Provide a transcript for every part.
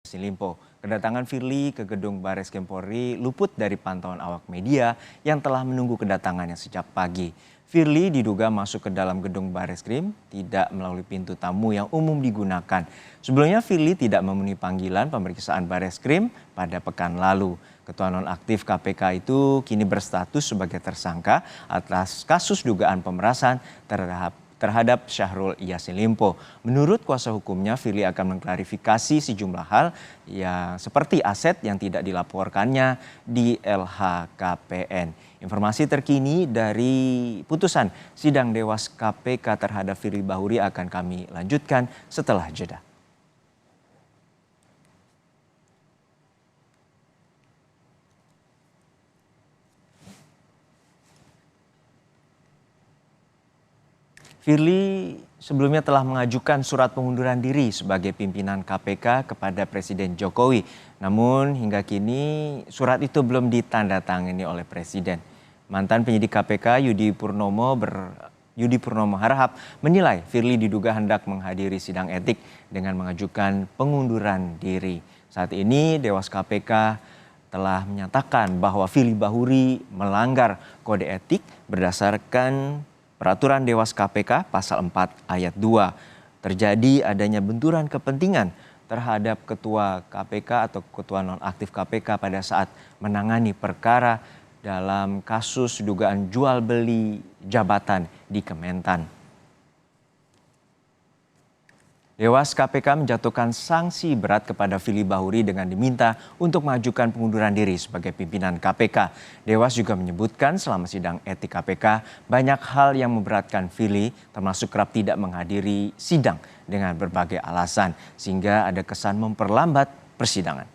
Yassin Limpo. Kedatangan Firly ke gedung Barreskrim Polri luput dari pantauan awak media yang telah menunggu kedatangannya sejak pagi. Firly diduga masuk ke dalam gedung Barreskrim tidak melalui pintu tamu yang umum digunakan. Sebelumnya Firly tidak memenuhi panggilan pemeriksaan Barreskrim pada pekan lalu. Ketua nonaktif KPK itu kini berstatus sebagai tersangka atas kasus dugaan pemerasan terhadap Syahrul Yassin Limpo. Menurut kuasa hukumnya, Firly akan mengklarifikasi sejumlah hal yang seperti aset yang tidak dilaporkannya di LHKPN. Informasi terkini dari putusan sidang Dewas KPK terhadap Firly Bahuri akan kami lanjutkan setelah jeda. Firly sebelumnya telah mengajukan surat pengunduran diri sebagai pimpinan KPK kepada Presiden Jokowi. Namun hingga kini surat itu belum ditandatangani oleh Presiden. Mantan penyidik KPK Yudi Purnomo Harahap menilai Firly diduga hendak menghadiri sidang etik dengan mengajukan pengunduran diri. Saat ini Dewas KPK telah menyatakan bahwa Firly Bahuri melanggar kode etik berdasarkan Peraturan Dewas KPK Pasal 4 Ayat 2. Terjadi adanya benturan kepentingan terhadap Ketua KPK atau Ketua Nonaktif KPK pada saat menangani perkara dalam kasus dugaan jual beli jabatan di Kementan. Dewas KPK menjatuhkan sanksi berat kepada Firly Bahuri dengan diminta untuk mengajukan pengunduran diri sebagai pimpinan KPK. Dewas juga menyebutkan selama sidang etik KPK banyak hal yang memberatkan Firly, termasuk kerap tidak menghadiri sidang dengan berbagai alasan, sehingga ada kesan memperlambat persidangan.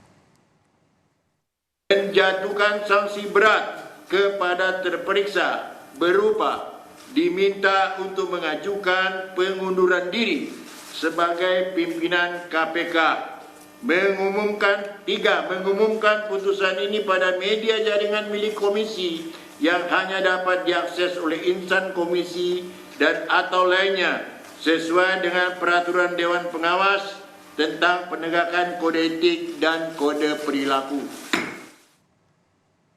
Menjatuhkan sanksi berat kepada terperiksa berupa diminta untuk mengajukan pengunduran diri sebagai pimpinan KPK. Mengumumkan putusan ini pada media jaringan milik komisi yang hanya dapat diakses oleh insan komisi dan atau lainnya sesuai dengan peraturan Dewan Pengawas tentang penegakan kode etik dan kode perilaku.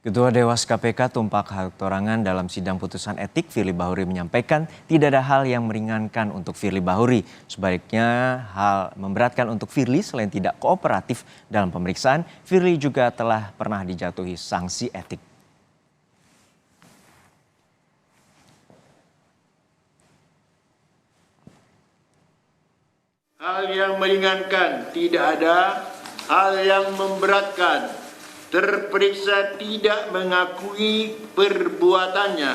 Ketua Dewas KPK Tumpak Hatorangan dalam sidang putusan etik Firly Bahuri menyampaikan tidak ada hal yang meringankan untuk Firly Bahuri. Sebaliknya hal memberatkan untuk Firly selain tidak kooperatif dalam pemeriksaan, Firly juga telah pernah dijatuhi sanksi etik. Hal yang meringankan tidak ada, hal yang memberatkan terperiksa tidak mengakui perbuatannya,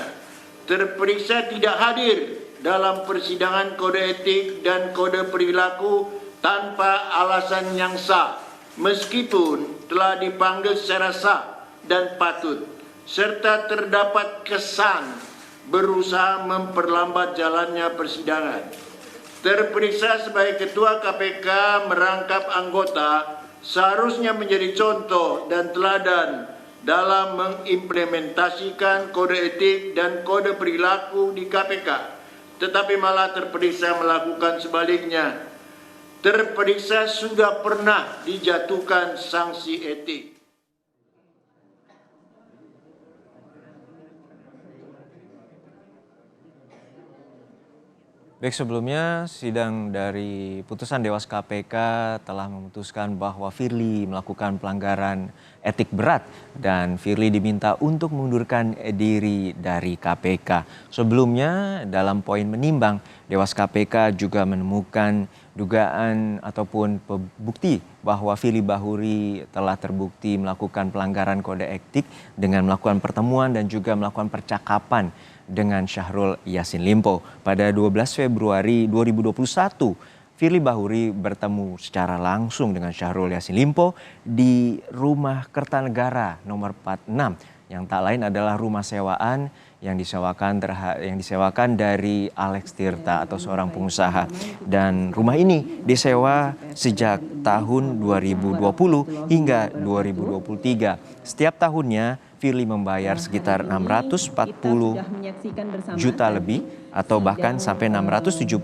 terperiksa tidak hadir dalam persidangan kode etik dan kode perilaku tanpa alasan yang sah, meskipun telah dipanggil secara sah dan patut, serta terdapat kesan berusaha memperlambat jalannya persidangan. Terperiksa sebagai Ketua KPK merangkap anggota seharusnya menjadi contoh dan teladan dalam mengimplementasikan kode etik dan kode perilaku di KPK, tetapi malah terperiksa melakukan sebaliknya. Terperiksa sudah pernah dijatuhkan sanksi etik. Baik, sebelumnya sidang dari putusan Dewas KPK telah memutuskan bahwa Firly melakukan pelanggaran etik berat dan Firly diminta untuk mengundurkan diri dari KPK. Sebelumnya dalam poin menimbang, Dewas KPK juga menemukan dugaan ataupun bukti bahwa Firly Bahuri telah terbukti melakukan pelanggaran kode etik dengan melakukan pertemuan dan juga melakukan percakapan dengan Syahrul Yassin Limpo. Pada 12 Februari 2021, Firly Bahuri bertemu secara langsung dengan Syahrul Yassin Limpo di Rumah Kertanegara nomor 46, yang tak lain adalah rumah sewaan yang disewakan dari Alex Tirta atau seorang pengusaha. Dan rumah ini disewa sejak tahun 2020 hingga 2023. Setiap tahunnya Firly membayar sekitar 640 juta lebih atau bahkan sampai 670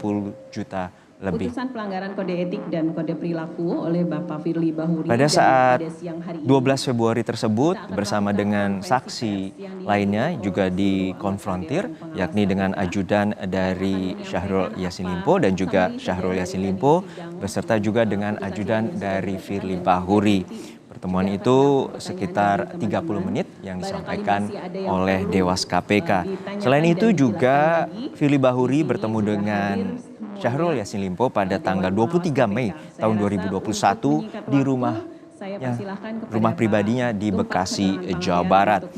juta lebih. Putusan pelanggaran kode etik dan kode perilaku oleh Bapak Firly Bahuri. Pada saat pada siang hari ini, 12 Februari tersebut bersama dengan saksi lainnya juga dikonfrontir, yakni dengan ajudan dari Syahrul Yassin Limpo dan juga Syahrul Yassin Limpo beserta juga dengan ajudan dari Firly Bahuri. Pertemuan itu sekitar 30 menit yang disampaikan oleh Dewas KPK. Selain itu juga Firly Bahuri bertemu dengan Syahrul Yassin Limpo pada tanggal 23 Mei tahun 2021 di rumah pribadinya di Bekasi, Jawa Barat.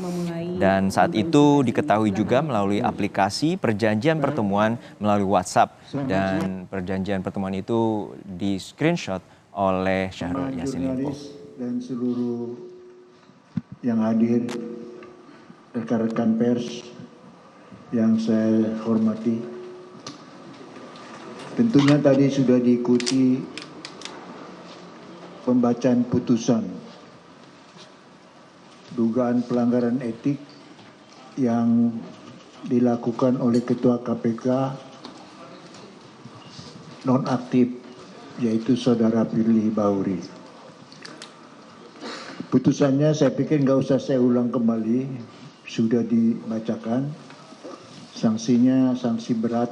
Dan saat itu diketahui juga melalui aplikasi perjanjian pertemuan melalui WhatsApp, dan perjanjian pertemuan itu di screenshot oleh Syahrul Yassin Limpo. Dan seluruh yang hadir, rekan-rekan pers yang saya hormati, tentunya tadi sudah diikuti pembacaan putusan dugaan pelanggaran etik yang dilakukan oleh Ketua KPK nonaktif, yaitu Saudara Firly Bahuri. Putusannya saya pikir nggak usah saya ulang kembali, sudah dibacakan. Sanksinya sanksi berat,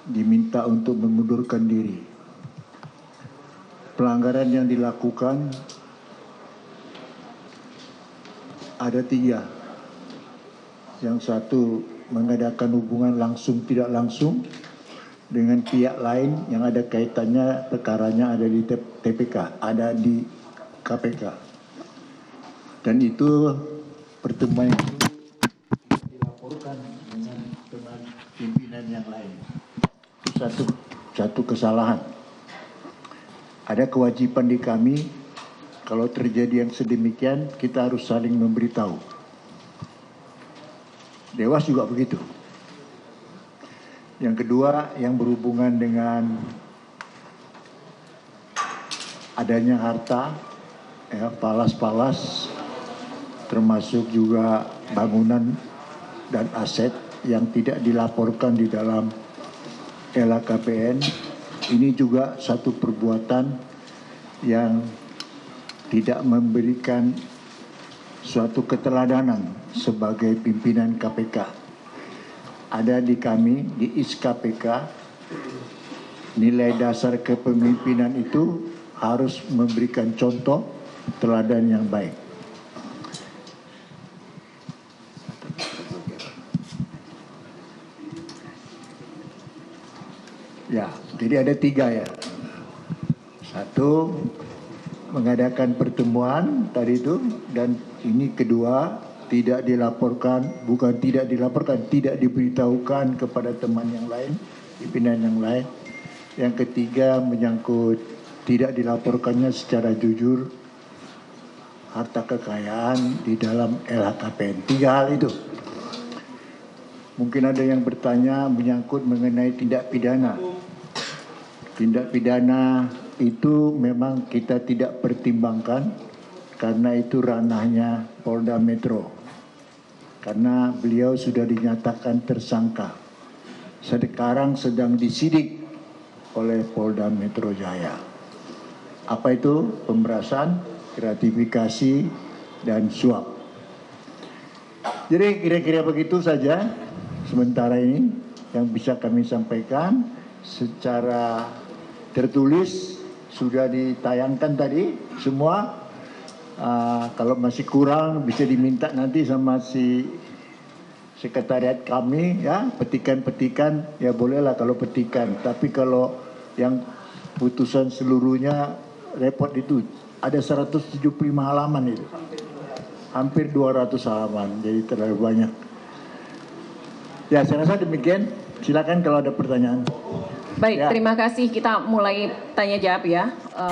diminta untuk mengundurkan diri. Pelanggaran yang dilakukan ada 3. Yang satu mengadakan hubungan langsung tidak langsung dengan pihak lain yang ada kaitannya, perkaranya ada di TPK, ada di KPK. Dan itu pertemuan itu dilaporkan dengan teman pimpinan yang lain. Itu satu kesalahan. Ada kewajiban di kami, kalau terjadi yang sedemikian, kita harus saling memberitahu. Dewas juga begitu. Yang kedua, yang berhubungan dengan adanya harta, ya, palas-palas, termasuk juga bangunan dan aset yang tidak dilaporkan di dalam LHKPN. Ini juga satu perbuatan yang tidak memberikan suatu keteladanan sebagai pimpinan KPK. Ada di kami, di IS-KPK, nilai dasar kepemimpinan itu harus memberikan contoh teladan yang baik. Ya, jadi ada 3 ya. Satu, mengadakan pertemuan tadi itu, dan ini kedua, tidak dilaporkan, tidak diberitahukan kepada teman yang lain, pimpinan yang lain. Yang ketiga, menyangkut tidak dilaporkannya secara jujur harta kekayaan di dalam LHKPN. 3 hal itu. Mungkin ada yang bertanya menyangkut mengenai tindak pidana. Tindak pidana itu memang kita tidak pertimbangkan karena itu ranahnya Polda Metro. Karena beliau sudah dinyatakan tersangka. Sekarang sedang disidik oleh Polda Metro Jaya. Apa itu? Pemerasan, gratifikasi, dan suap. Jadi kira-kira begitu saja sementara ini yang bisa kami sampaikan secara tertulis, sudah ditayangkan tadi semua. Kalau masih kurang bisa diminta nanti sama si sekretariat kami, ya, petikan-petikan, ya bolehlah kalau petikan. Tapi kalau yang putusan seluruhnya repot itu ada 175 halaman itu, hampir 200 halaman, jadi terlalu banyak. Ya, saya rasa demikian. Silakan kalau ada pertanyaan. Baik, Ya. terima kasih. Kita mulai tanya jawab ya.